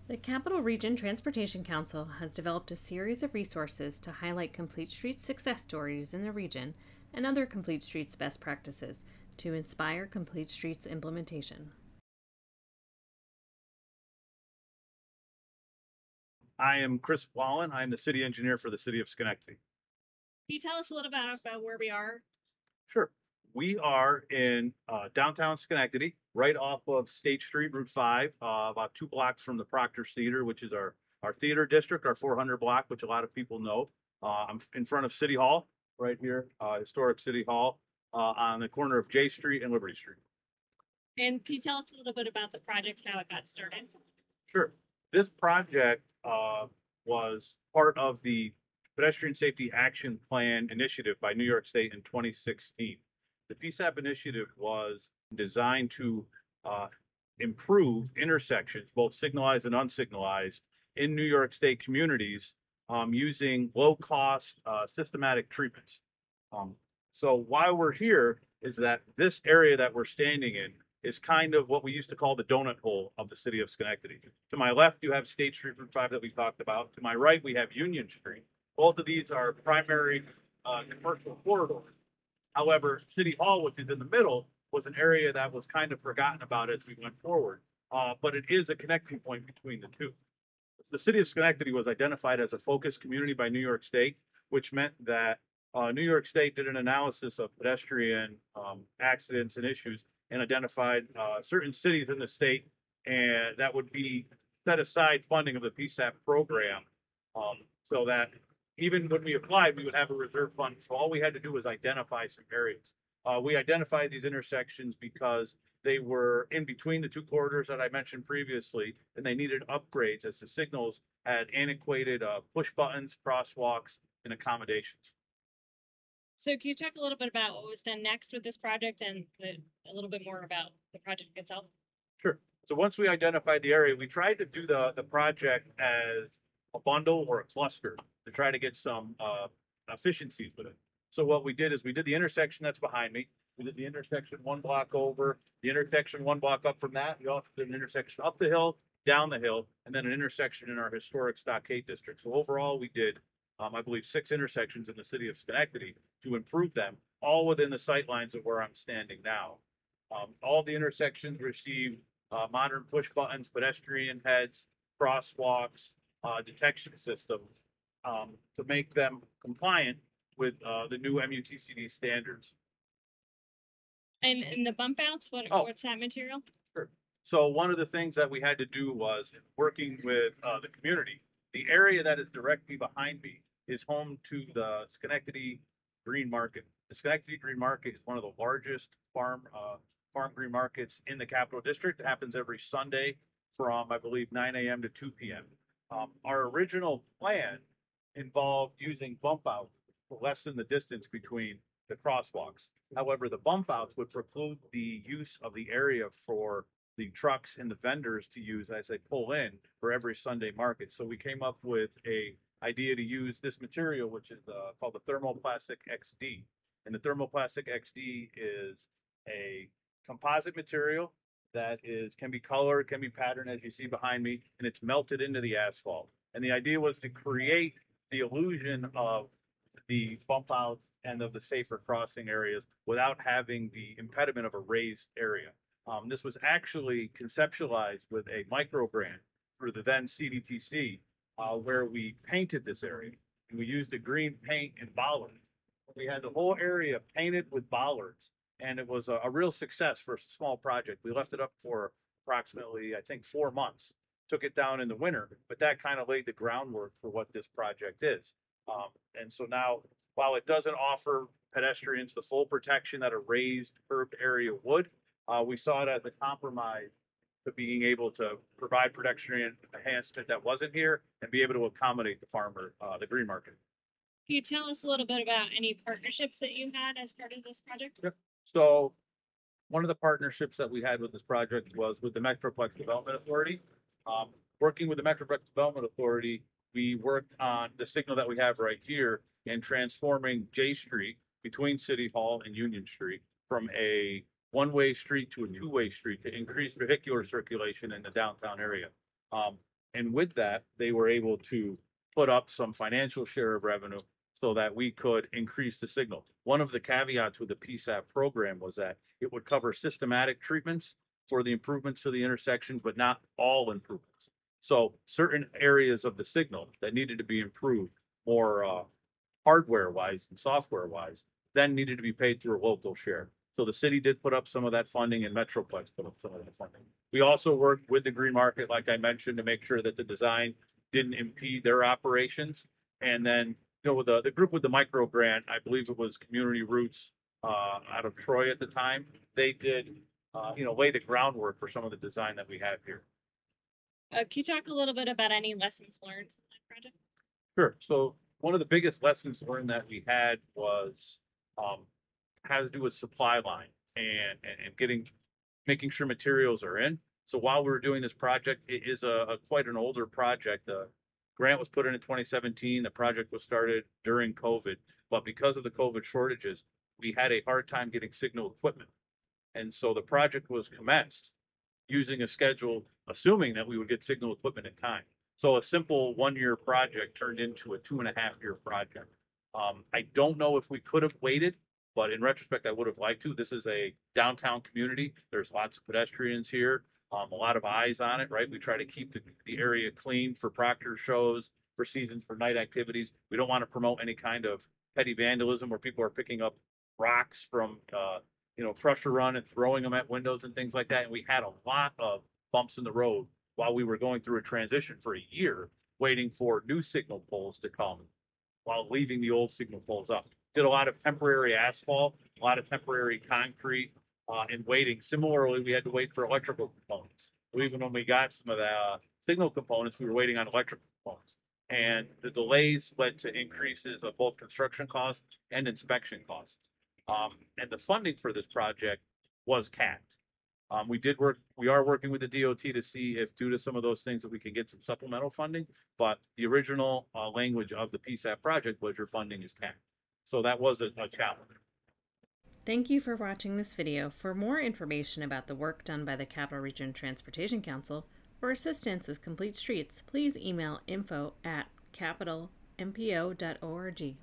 The Capital Region Transportation Council has developed a series of resources to highlight Complete Streets success stories in the region and other Complete Streets best practices to inspire Complete Streets implementation. I am Chris Wallen. I'm the city engineer for the city of Schenectady. Can you tell us a little bit about where we are? Sure. We are in downtown Schenectady, right off of State Street, Route 5, about 2 blocks from the Proctor's Theater, which is our theater district, our 400 block, which a lot of people know. I'm in front of City Hall, right here, historic City Hall, on the corner of J Street and Liberty Street. And can you tell us a little bit about the project, how it got started? Sure. This project was part of the Pedestrian Safety Action Plan initiative by New York State in 2016. The PSAP initiative was designed to improve intersections, both signalized and unsignalized, in New York State communities using low-cost systematic treatments. So why we're here is that this area that we're standing in is kind of what we used to call the donut hole of the city of Schenectady. To my left, you have State Street, Route 5 that we talked about. To my right, we have Union Street. Both of these are primary commercial corridors. However, City Hall, which is in the middle, was an area that was kind of forgotten about as we went forward. But it is a connecting point between the two. The city of Schenectady was identified as a focus community by New York State, which meant that New York State did an analysis of pedestrian accidents and issues and identified certain cities in the state, and that would be set aside funding of the PSAP program, so that even when we applied, we would have a reserve fund. So all we had to do was identify some areas. We identified these intersections because they were in between the two corridors that I mentioned previously, and they needed upgrades as the signals had antiquated push buttons, crosswalks, and accommodations. So can you talk a little bit about what was done next with this project and a little bit more about the project itself? Sure. So once we identified the area, we tried to do the project as a bundle or a cluster to try to get some efficiencies with it. So what we did is we did the intersection that's behind me. We did the intersection 1 block over, the intersection 1 block up from that. We also did an intersection up the hill, down the hill, and then an intersection in our historic Stockade district. So overall, we did, I believe, 6 intersections in the city of Schenectady to improve them, all within the sight lines of where I'm standing now. All the intersections received modern push buttons, pedestrian heads, crosswalks, detection systems to make them compliant with the new MUTCD standards. And the bump outs, what's that material? Sure. So one of the things that we had to do was working with the community. The area that is directly behind me is home to the Schenectady Green Market. The Schenectady Green Market is one of the largest farm green markets in the Capital District. It happens every Sunday from, I believe, 9 a.m. to 2 p.m. Our original plan involved using bump outs to lessen the distance between the crosswalks. However, the bump outs would preclude the use of the area for the trucks and the vendors to use as they pull in for every Sunday market. So we came up with a idea to use this material, which is called the thermoplastic XD. And the thermoplastic XD is a composite material that can be colored, can be patterned as you see behind me, and it's melted into the asphalt. And the idea was to create the illusion of the bump outs and of the safer crossing areas without having the impediment of a raised area. This was actually conceptualized with a micro grant through the then CDTC, where we painted this area. And we used a green paint and bollards. We had the whole area painted with bollards, and it was a real success for a small project. We left it up for approximately, I think, 4 months. Took it down in the winter, but that kind of laid the groundwork for what this project is. And so now, while it doesn't offer pedestrians the full protection that a raised curbed area would, we saw it as a compromise to being able to provide pedestrian enhancement that wasn't here and be able to accommodate the farmer, the green market. Can you tell us a little bit about any partnerships that you had as part of this project? Yep. So one of the partnerships that we had with this project was with the Metroplex Development Authority. Working with the Metroplex Development Authority, we worked on the signal that we have right here and transforming J Street between City Hall and Union Street from a one-way street to a two-way street to increase vehicular circulation in the downtown area. And with that, they were able to put up some financial share of revenue so that we could increase the signal. One of the caveats with the PSAP program was that it would cover systematic treatments for the improvements to the intersections, but not all improvements. So certain areas of the signal that needed to be improved more hardware wise and software wise then needed to be paid through a local share. So the city did put up some of that funding, and Metroplex put up some of that funding. We also worked with the Green Market, like I mentioned, to make sure that the design didn't impede their operations. And then, with the group with the micro grant, I believe it was Community Roots out of Troy at the time. They did, lay the groundwork for some of the design that we have here. Can you talk a little bit about any lessons learned from that project? Sure. So one of the biggest lessons learned that we had was had to do with supply line and making sure materials are in. So while we were doing this project, it is a quite an older project. The grant was put in 2017. The project was started during COVID, but because of the COVID shortages, we had a hard time getting signal equipment. And so the project was commenced using a schedule, assuming that we would get signal equipment in time. So a simple 1 year project turned into a 2.5 year project. I don't know if we could have waited, but in retrospect, I would have liked to. This is a downtown community. There's lots of pedestrians here, a lot of eyes on it, right? We try to keep the area clean for proctor shows, for seasons, for night activities. We don't want to promote any kind of petty vandalism where people are picking up rocks from, Crusher Run and throwing them at windows and things like that. And we had a lot of bumps in the road while we were going through a transition for a year, waiting for new signal poles to come while leaving the old signal poles up. Did a lot of temporary asphalt, a lot of temporary concrete, and waiting. Similarly, we had to wait for electrical components. So even when we got some of the signal components, we were waiting on electrical components. And the delays led to increases of both construction costs and inspection costs. And the funding for this project was capped. We are working with the DOT to see if, due to some of those things, that we can get some supplemental funding. But the original language of the PSAP project was your funding is capped. So that was a challenge. Thank you for watching this video. For more information about the work done by the Capital Region Transportation Council or assistance with complete streets, please email info@capitalmpo.org.